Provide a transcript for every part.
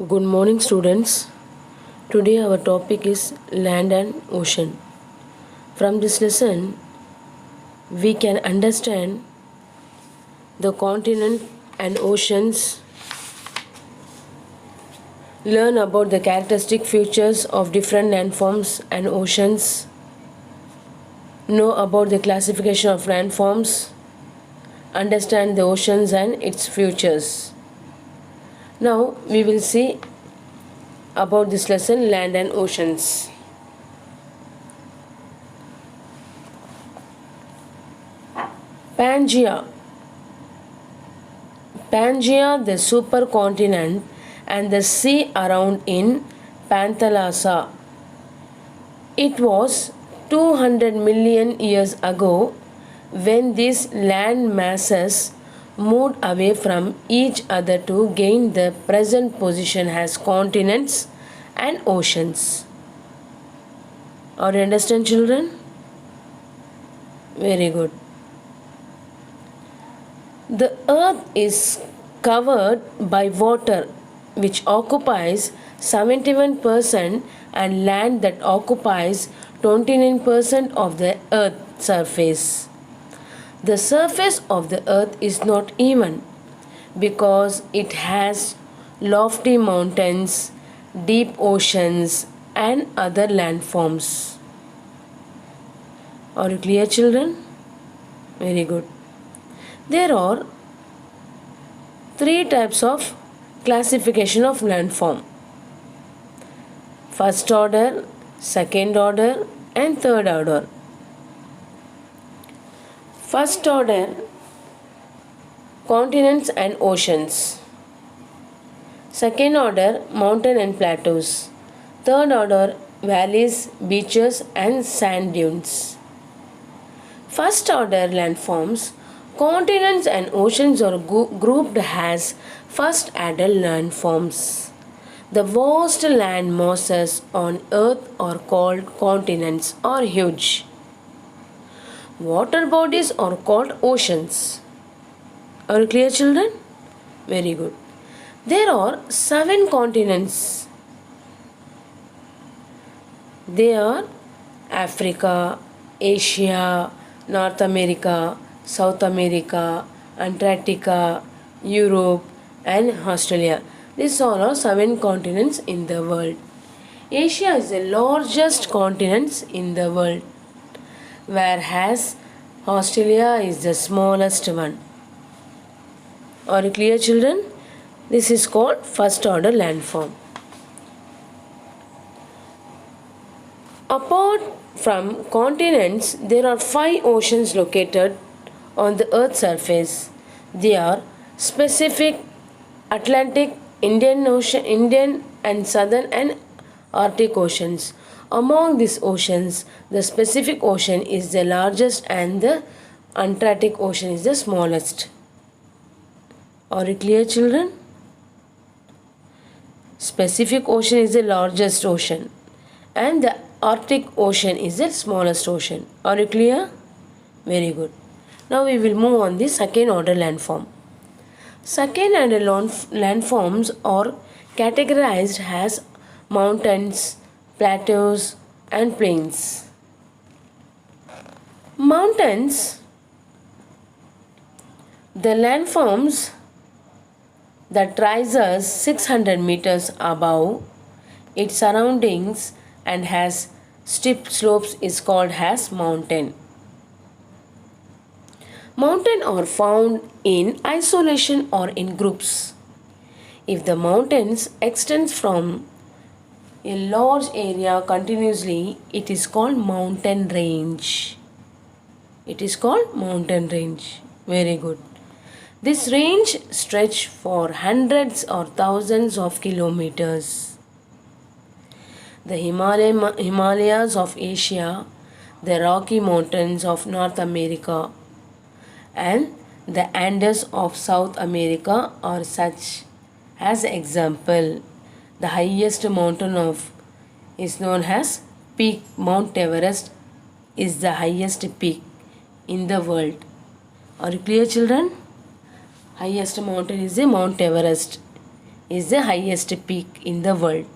Good morning, students. Today, our topic is land and ocean. From this lesson, we can understand the continent and oceans, learn about the characteristic features of different landforms and oceans, know about the classification of landforms, understand the oceans and its features. Now, we will see about this lesson land and oceans. Pangea. Pangea, the supercontinent, and the sea around in Panthalassa. It was 200 million years ago when these land masses moved away from each other to gain the present position as continents and oceans. Are you understand, children? Very good. The earth is covered by water, which occupies 71%, and land that occupies 29% of the earth's surface. The surface of the earth is not even because it has lofty mountains, deep oceans, and other landforms. Are you clear, children? Very good. There are three types of classification of landform: first order, second order, and third order. First order, continents and oceans. Second order, mountain and plateaus. Third order, valleys, beaches, and sand dunes. First order landforms, continents and oceans are grouped as first order landforms. The vast land masses on earth are called continents or huge. Water bodies are called oceans. Are you clear, children? Very good. There are 7 continents. They are Africa, Asia, North America, South America, Antarctica, Europe, and Australia. These all are 7 continents in the world. Asia is the largest continent in the world, whereas Australia is the smallest one. Are you clear, children? This is called first order landform. Apart from continents, there are 5 oceans located on the earth's surface. They are Pacific, Atlantic, Indian Ocean, Indian and Southern and Arctic oceans. Among these oceans, the Pacific Ocean is the largest and the Antarctic Ocean is the smallest. Are you clear, children? Pacific Ocean is the largest ocean and the Arctic Ocean is the smallest ocean. Are you clear? Very good. Now we will move on the second order landform. Second order landforms are categorized as mountains, plateaus, and plains. Mountains, the landforms that rises 600 meters above its surroundings and has steep slopes is called as mountain. Mountains are found in isolation or in groups. If the mountains extends from a large area continuously, it is called mountain range. It is called mountain range. Very good. This range stretch for hundreds or thousands of kilometers. The Himalayas of Asia, the Rocky Mountains of North America, and the Andes of South America are such. As example, the highest mountain is known as peak Mount Everest is the highest peak in the world. Are you clear, children? Highest mountain is the Mount Everest is the highest peak in the world.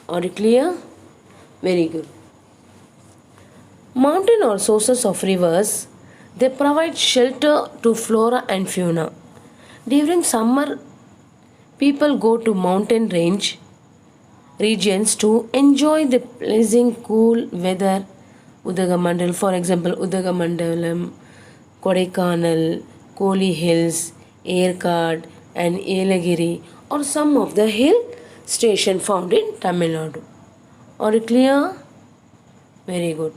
Are you clear? Very good. Mountain or sources of rivers, they provide shelter to flora and fauna. During summer, people go to mountain range regions to enjoy the pleasing cool weather. Udagamandal, for example, Udagamandalam, Kodaikanal, Koli Hills, Aircard, and Yelagiri are some of the hill station found in Tamil Nadu. Are you clear? Very good.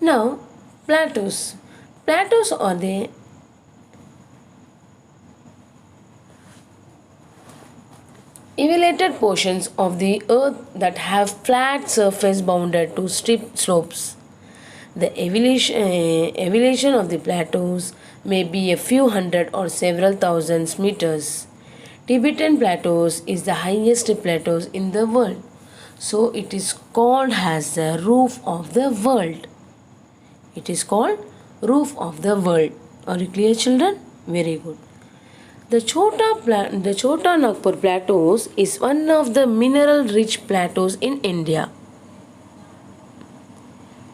Now, plateaus. Plateaus are the elevated portions of the earth that have flat surface bounded to steep slopes. The elevation of the plateaus may be a few hundred or several thousands meters. Tibetan plateaus is the highest plateaus in the world. So it is called as the roof of the world. It is called roof of the world. Are you clear, children? Very good. The Chota Nagpur plateaus is one of the mineral rich plateaus in India.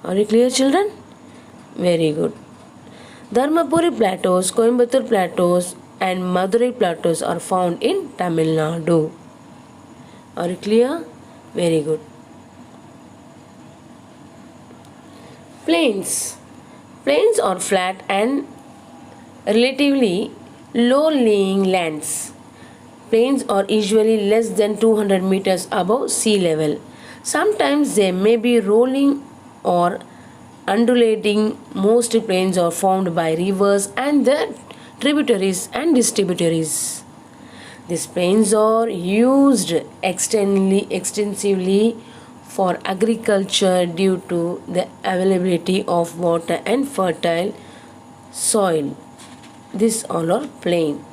Are you clear, children? Very good. Dharmapuri plateaus, Coimbatore plateaus, and Madurai plateaus are found in Tamil Nadu. Are you clear? Very good. Plains. Plains are flat and relatively low lying lands. Plains are usually less than 200 meters above sea level. Sometimes they may be rolling or undulating. Most plains are formed by rivers and their tributaries and distributaries. These plains are used extensively for agriculture due to the availability of water and fertile soil. These all are plain.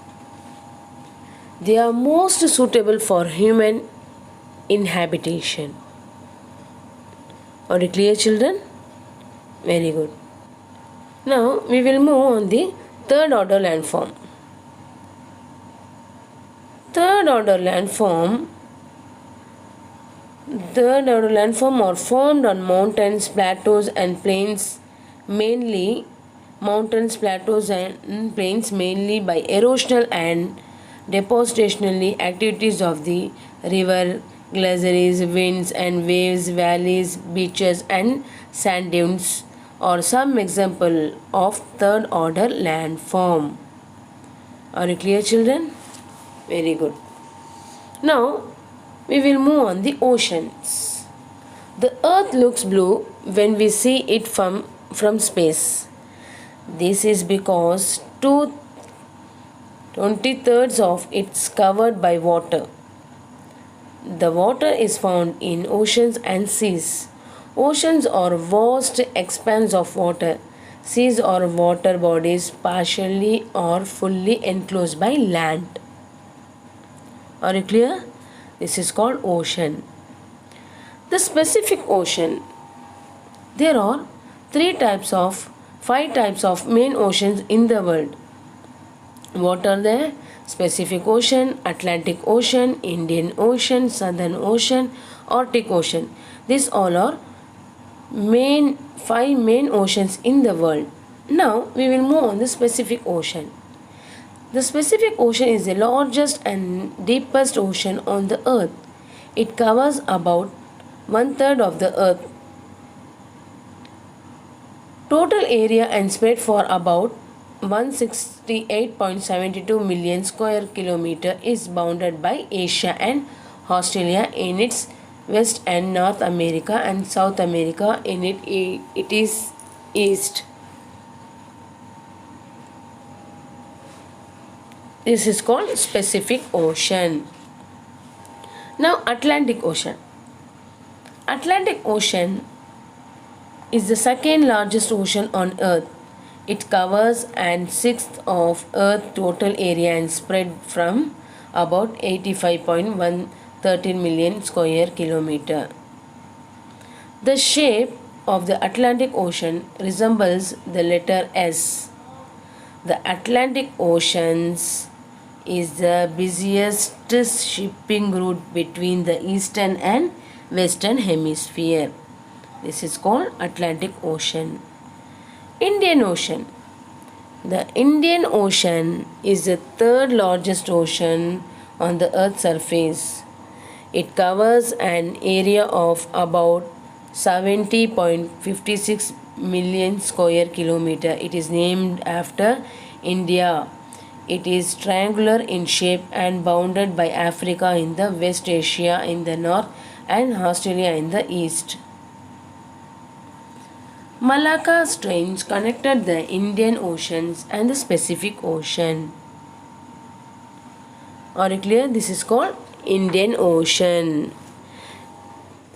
They are most suitable for human inhabitation. Are you clear, children? Very good. Now we will move on the third order landform. Third order landform are formed on mountains, plateaus, and plains, mainly mountains, plateaus, and plains mainly by erosional and depositional activities of the river, glaciers, winds and waves, valleys, beaches, and sand dunes are some example of third order landform. Are you clear, children? Very good. Now we will move on the oceans. The earth looks blue when we see it from space. This is because 2/23 of it's covered by water. The water is found in oceans and seas. Oceans are vast expanse of water. Seas are water bodies partially or fully enclosed by land. Are you clear? This is called ocean. The Pacific Ocean. There are five types of main oceans in the world. What are they? Pacific Ocean, Atlantic Ocean, Indian Ocean, Southern Ocean, Arctic Ocean. These all are five main oceans in the world. Now we will move on the Pacific Ocean. The Pacific Ocean is the largest and deepest ocean on the earth. It covers about one-third of the earth total area and spread for about 168.72 million square kilometer is bounded by Asia and Australia in its west and North America and South America in it is east. This is called Pacific Ocean. Now Atlantic Ocean. Atlantic Ocean is the second largest ocean on earth. It covers an sixth of earth total area and spread from about 85.113 million square kilometer. The shape of the Atlantic Ocean resembles the letter S. The Atlantic Ocean's is the busiest shipping route between the eastern and western hemisphere. This is called Atlantic Ocean. Indian Ocean. The Indian Ocean is the third largest ocean on the Earth's surface. It covers an area of about 70.56 million square kilometer. It is named after India. It is triangular in shape and bounded by Africa in the West, Asia in the north, and Australia in the east. Malacca Straits connected the Indian Oceans and the Pacific Ocean. Are you clear? This is called Indian Ocean.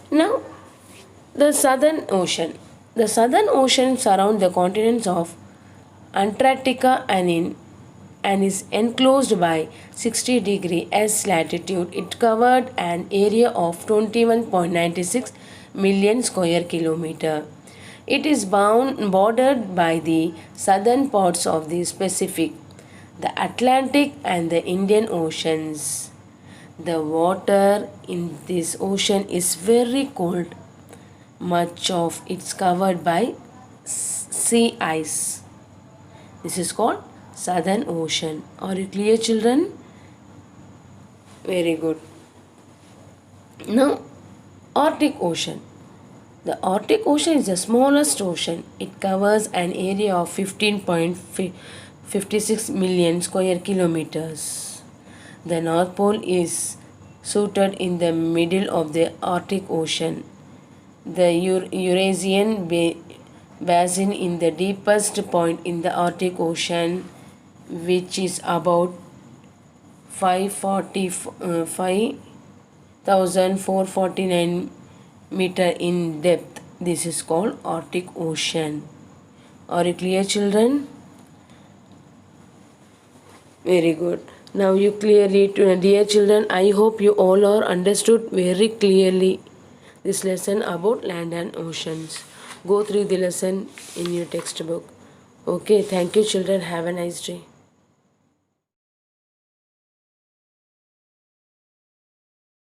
Now, the Southern Ocean. The Southern Ocean surrounds the continents of Antarctica and is enclosed by 60 degree S latitude. It covered an area of 21.96 million square kilometer. It is bordered by the southern parts of the Pacific, the Atlantic and the Indian Oceans. The water in this ocean is very cold. Much of it is covered by sea ice. This is called Southern Ocean. Are you clear, children? Very good. Now, Arctic Ocean. The Arctic Ocean is the smallest ocean. It covers an area of 15.56 million square kilometers. The North Pole is situated in the middle of the Arctic Ocean. The Eurasian Basin in the deepest point in the Arctic Ocean, which is about 5,449 meter in depth. This is called Arctic Ocean. Are you clear, children? Very good. Now you clearly, dear children, I hope you all are understood very clearly this lesson about land and oceans. Go through the lesson in your textbook. Okay, thank you, children. Have a nice day.